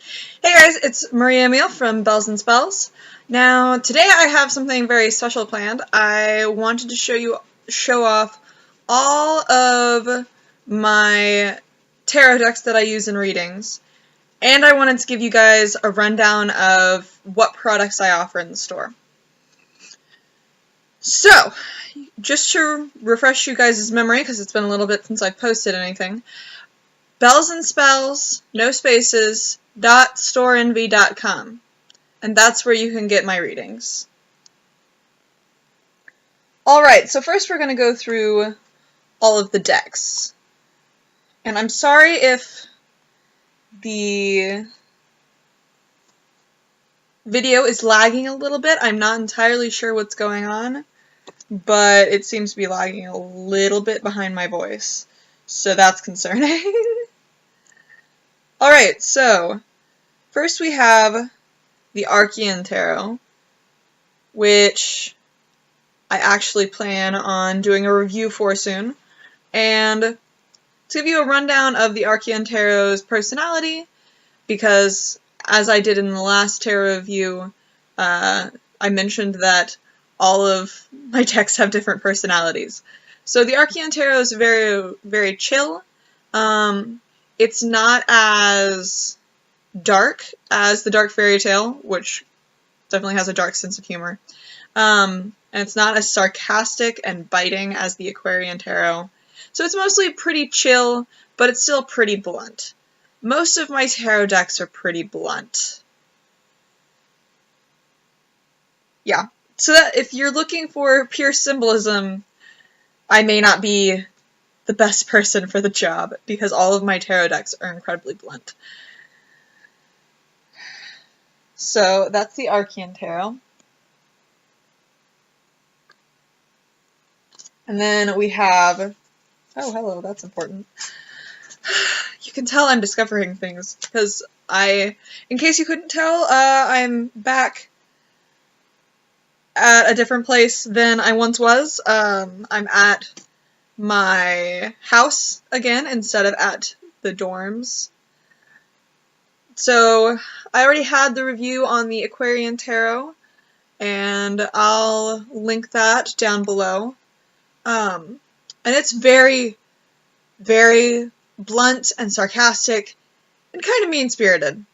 Hey guys, it's Maria Emile from Bells and Spells. Now, today I have something very special planned. I wanted to show off all of my tarot decks that I use in readings, and I wanted to give you guys a rundown of what products I offer in the store. So, just to refresh you guys' memory, because it's been a little bit since I've posted anything, Bells and Spells, no spaces, .storeenvy.com, and that's where you can get my readings. Alright, so first we're going to go through all of the decks. And I'm sorry if the video is lagging a little bit. I'm not entirely sure what's going on, but it seems to be lagging a little bit behind my voice, so that's concerning. Alright, so first we have the Archean Tarot, which I actually plan on doing a review for soon. And to give you a rundown of the Archean Tarot's personality, because as I did in the last tarot review, I mentioned that all of my decks have different personalities. So the Archean Tarot is very, very chill. It's not as dark as the Dark Fairy Tale, which definitely has a dark sense of humor. And it's not as sarcastic and biting as the Aquarian Tarot. So it's mostly pretty chill, but it's still pretty blunt. Most of my tarot decks are pretty blunt. Yeah, so that if you're looking for pure symbolism, I may not be the best person for the job, because all of my tarot decks are incredibly blunt. So that's the Archean Tarot. And then we have, oh hello, that's important. You can tell I'm discovering things, because in case you couldn't tell, I'm back at a different place than I once was. I'm at my house again instead of at the dorms. So I already had the review on the Aquarian Tarot, and I'll link that down below. And it's very, very blunt and sarcastic and kind of mean-spirited.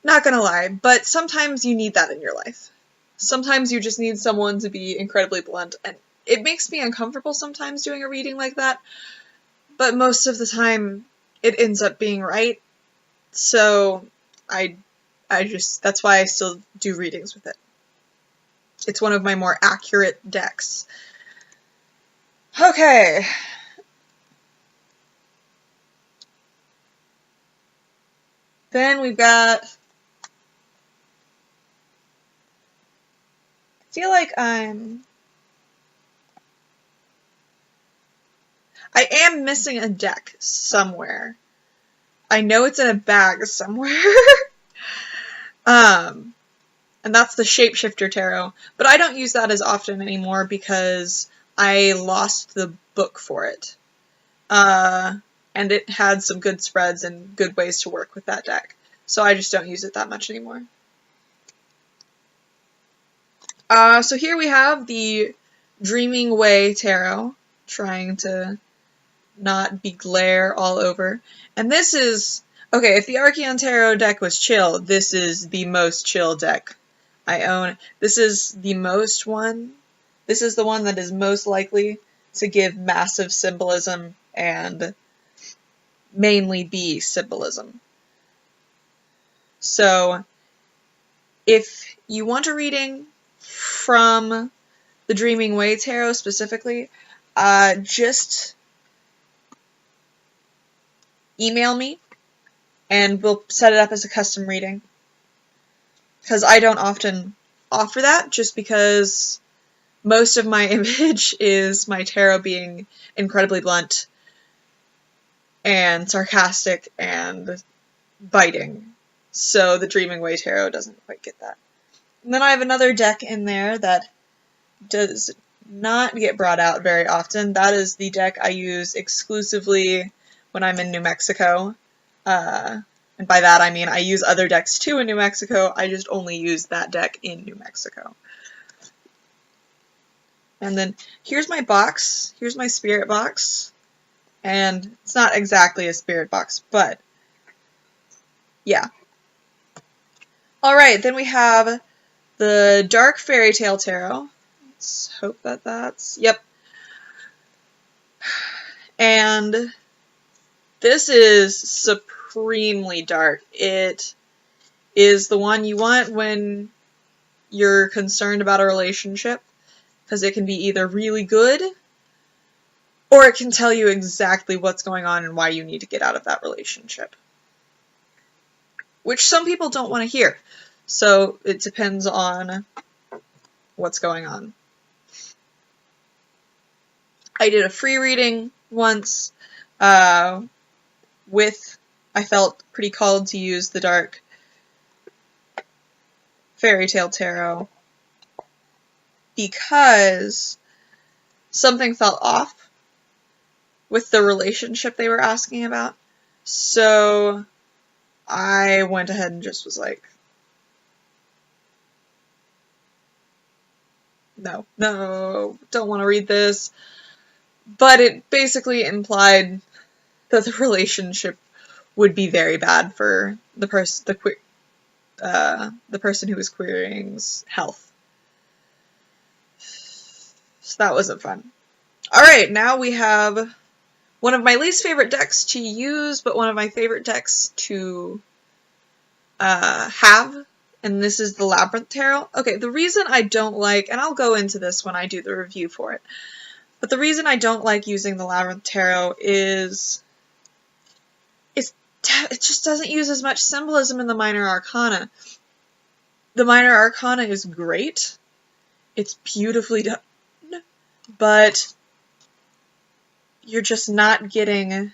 Not gonna lie, but sometimes you need that in your life. Sometimes you just need someone to be incredibly blunt, and it makes me uncomfortable sometimes doing a reading like that, but most of the time it ends up being right. So that's why I still do readings with it. It's one of my more accurate decks. Okay. Then we've got, I feel like I am missing a deck somewhere. I know it's in a bag somewhere. And that's the Shapeshifter Tarot, but I don't use that as often anymore because I lost the book for it. And it had some good spreads and good ways to work with that deck, so I just don't use it that much anymore. So here we have the Dreaming Way Tarot, trying to not be glare all over. And this is, okay, if the Archean Tarot deck was chill, this is the most chill deck I own. This is the most one. This is the one that is most likely to give massive symbolism and mainly be symbolism. So if you want a reading from the Dreaming Way Tarot specifically, just email me and we'll set it up as a custom reading. Because I don't often offer that, just because most of my image is my tarot being incredibly blunt and sarcastic and biting. So the Dreaming Way Tarot doesn't quite get that. And then I have another deck in there that does not get brought out very often. That is the deck I use exclusively when I'm in New Mexico. And And by that I mean I use other decks too in New Mexico, I just only use that deck in New Mexico. And then here's my box, here's my spirit box, and it's not exactly a spirit box, but yeah. Alright, then we have the Dark Fairy Tale Tarot. Let's hope that that's, yep. And this is supremely dark. It is the one you want when you're concerned about a relationship, because it can be either really good, or it can tell you exactly what's going on and why you need to get out of that relationship. Which some people don't want to hear. So it depends on what's going on. I did a free reading once I felt pretty called to use the Dark Fairy Tale Tarot because something felt off with the relationship they were asking about. So I went ahead and just was like, no, don't want to read this. But it basically implied that the relationship would be very bad for the person who was querying's health. So that wasn't fun. Alright, now we have one of my least favorite decks to use, but one of my favorite decks to have, and this is the Labyrinth Tarot. Okay, the reason I don't like, and I'll go into this when I do the review for it, but the reason I don't like using the Labyrinth Tarot is it just doesn't use as much symbolism in the Minor Arcana. The Minor Arcana is great. It's beautifully done. But you're just not getting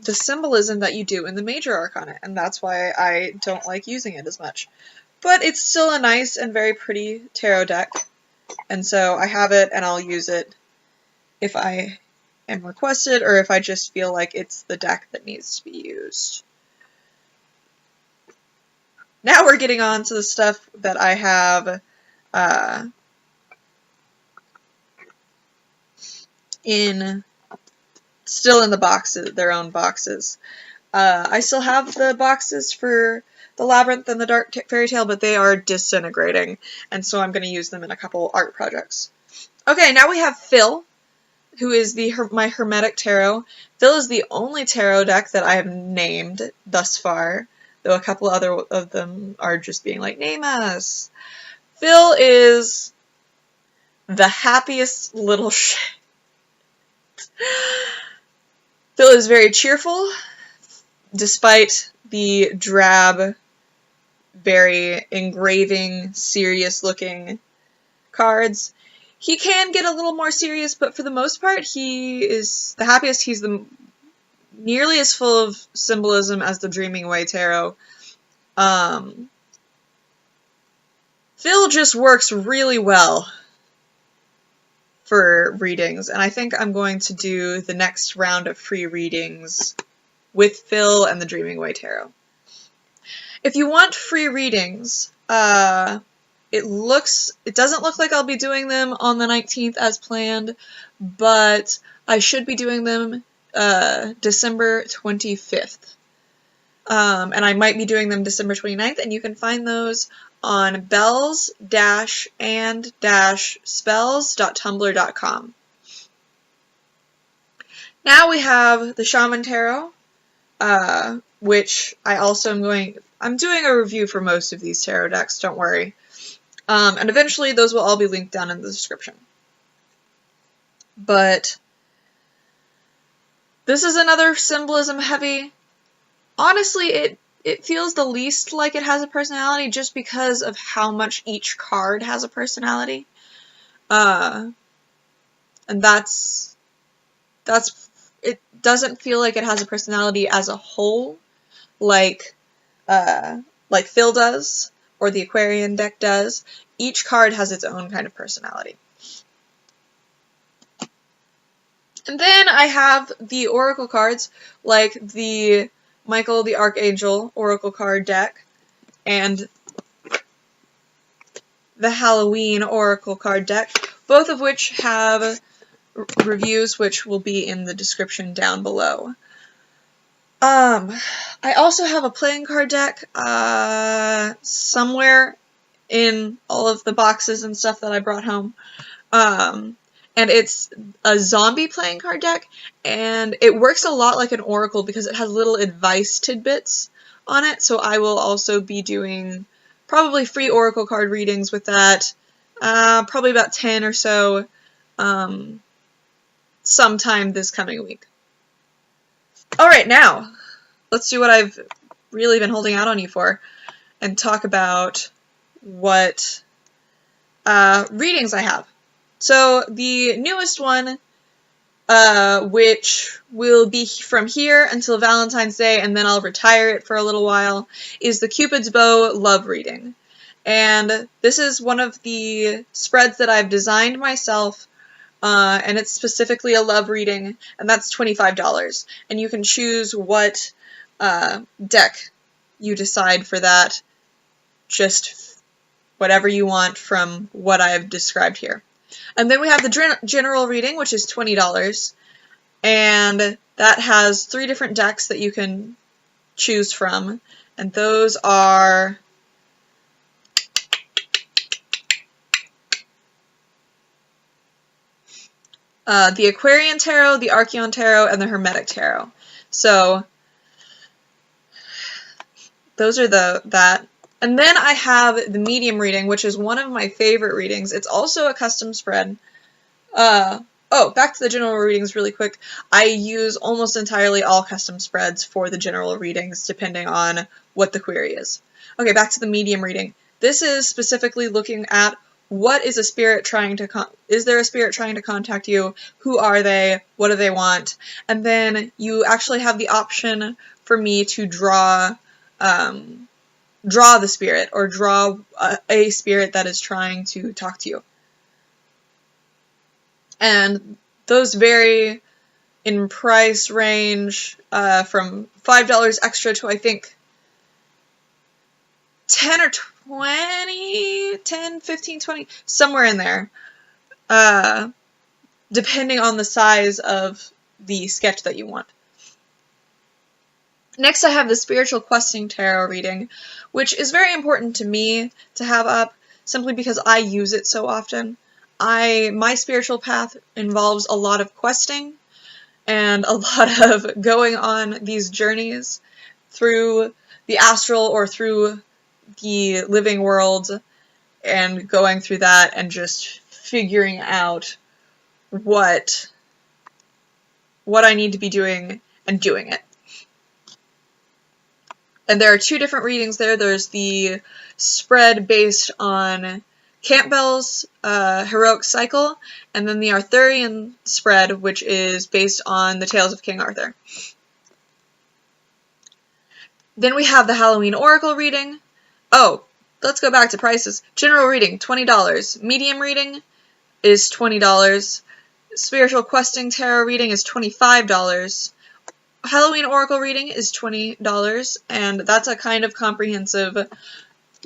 the symbolism that you do in the Major Arcana, and that's why I don't like using it as much. But it's still a nice and very pretty tarot deck, and so I have it and I'll use it if I am requested or if I just feel like it's the deck that needs to be used. Now we're getting on to the stuff that I have still in the boxes, their own boxes. I still have the boxes for the Labyrinth and the Dark Fairy Tale, but they are disintegrating, and so I'm going to use them in a couple art projects. Okay, now we have Phil, who is my Hermetic Tarot. Phil is the only tarot deck that I have named thus far, though a couple other of them are just being like, name us. Phil is the happiest little shit. Phil is very cheerful, despite the drab, very engraving, serious-looking cards. He can get a little more serious, but for the most part, he is the happiest. He's nearly as full of symbolism as the Dreaming Way Tarot. Phil just works really well for readings, and I think I'm going to do the next round of free readings with Phil and the Dreaming Way Tarot. If you want free readings, it doesn't look like I'll be doing them on the 19th as planned, but I should be doing them December 25th. And I might be doing them December 29th, and you can find those on bells-and-spells.tumblr.com. Now we have the Shaman Tarot, which I also I'm doing a review for most of these tarot decks, don't worry. And eventually those will all be linked down in the description. But this is another symbolism heavy. Honestly, it feels the least like it has a personality just because of how much each card has a personality. And it doesn't feel like it has a personality as a whole, like Phil does, or the Aquarian deck does. Each card has its own kind of personality. And then I have the Oracle cards, like the Michael the Archangel Oracle card deck and the Halloween Oracle card deck, both of which have reviews which will be in the description down below. I also have a playing card deck somewhere in all of the boxes and stuff that I brought home. And it's a zombie playing card deck, and it works a lot like an oracle because it has little advice tidbits on it, so I will also be doing probably free oracle card readings with that, probably about 10 or so, sometime this coming week. Alright, now, let's do what I've really been holding out on you for, and talk about what readings I have. So the newest one, which will be from here until Valentine's Day, and then I'll retire it for a little while, is the Cupid's Bow Love Reading. And this is one of the spreads that I've designed myself, and it's specifically a love reading, and that's $25. And you can choose what deck you decide for that, just whatever you want from what I've described here. And then we have the general reading, which is $20, and that has 3 different decks that you can choose from, and those are the Aquarian Tarot, the Archeon Tarot, and the Hermetic Tarot. So those are that. And then I have the medium reading, which is one of my favorite readings. It's also a custom spread. Oh, back to the general readings really quick. I use almost entirely all custom spreads for the general readings, depending on what the query is. Okay, back to the medium reading. This is specifically looking at what is a spirit trying to is there a spirit trying to contact you? Who are they? What do they want? And then you actually have the option for me to draw the spirit, or draw a spirit that is trying to talk to you. And those vary in price range from $5 extra to, I think, 10 or 20, 10, 15, 20, somewhere in there, depending on the size of the sketch that you want. Next, I have the Spiritual Questing Tarot reading, which is very important to me to have up, simply because I use it so often. My spiritual path involves a lot of questing, and a lot of going on these journeys through the astral or through the living world, and going through that and just figuring out what I need to be doing and doing it. And there are 2 different readings there. There's the spread based on Campbell's Heroic Cycle, and then the Arthurian spread, which is based on the Tales of King Arthur. Then we have the Halloween Oracle reading. Oh, let's go back to prices. General reading, $20. Medium reading is $20. Spiritual Questing Tarot reading is $25. Halloween Oracle reading is $20, and that's a kind of comprehensive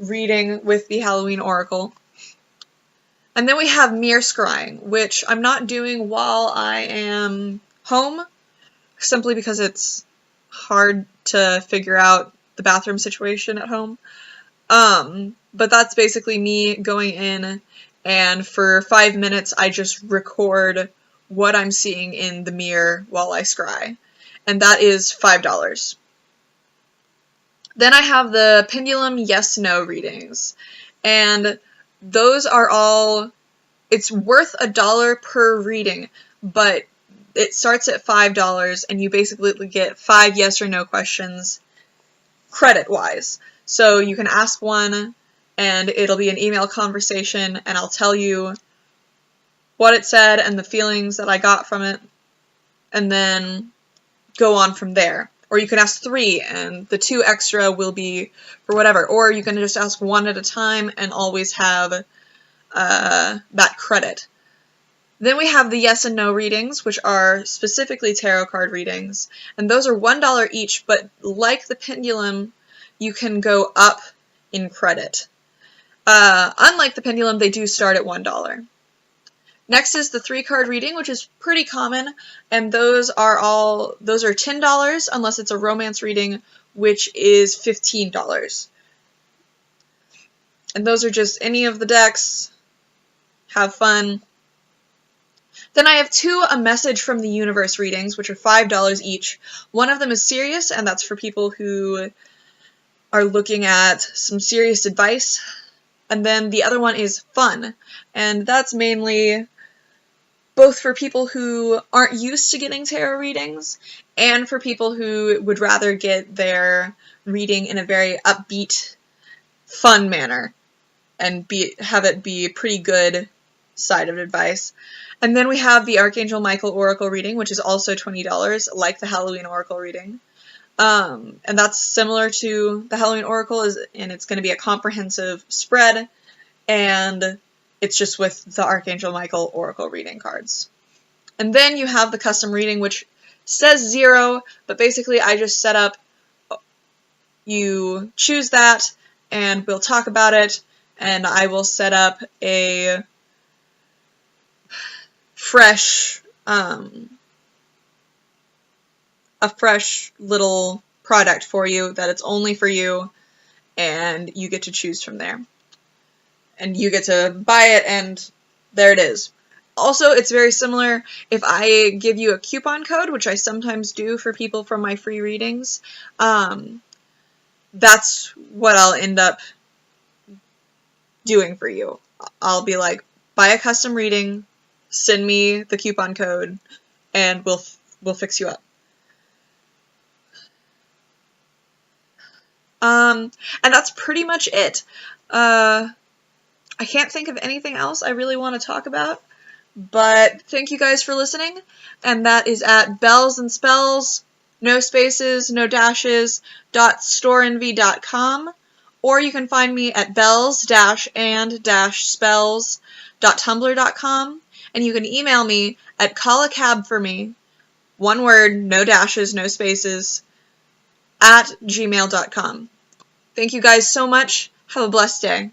reading with the Halloween Oracle. And then we have Mirror Scrying, which I'm not doing while I am home, simply because it's hard to figure out the bathroom situation at home. But that's basically me going in, and for 5 minutes I just record what I'm seeing in the mirror while I scry. And that is $5. Then I have the Pendulum Yes-No readings, and those are all, it's worth $1 per reading, but it starts at $5, and you basically get 5 yes or no questions credit-wise. So you can ask one, and it'll be an email conversation, and I'll tell you what it said and the feelings that I got from it, and then go on from there. Or you can ask 3, and the 2 extra will be for whatever. Or you can just ask 1 at a time and always have that credit. Then we have the yes and no readings, which are specifically tarot card readings, and those are $1 each, but like the pendulum, you can go up in credit. Unlike the pendulum, they do start at $1. Next is the 3-card reading, which is pretty common, and those are $10 unless it's a romance reading, which is $15. And those are just any of the decks. Have fun. Then I have 2 A Message from the Universe readings, which are $5 each. One of them is serious, and that's for people who are looking at some serious advice. And then the other one is fun, and that's mainly both for people who aren't used to getting tarot readings and for people who would rather get their reading in a very upbeat, fun manner and have it be a pretty good side of advice. And then we have the Archangel Michael Oracle reading, which is also $20, like the Halloween Oracle reading. And that's similar to the Halloween Oracle, and it's going to be a comprehensive spread, and it's just with the Archangel Michael Oracle reading cards. And then you have the custom reading, which says 0, but basically I just set up, you choose that, and we'll talk about it, and I will set up a fresh little product for you that it's only for you, and you get to choose from there. And you get to buy it, and there it is. Also, it's very similar if I give you a coupon code, which I sometimes do for people from my free readings. That's what I'll end up doing for you. I'll be like, buy a custom reading, send me the coupon code, and we'll fix you up. And that's pretty much it. I can't think of anything else I really want to talk about, but thank you guys for listening, and that is at Bells and Spells, no spaces, no dashes, .storeenvy.com, or you can find me at bells-and-spells.tumblr.com, and you can email me at callacabforme, one word, no dashes, no spaces, @gmail.com. Thank you guys so much. Have a blessed day.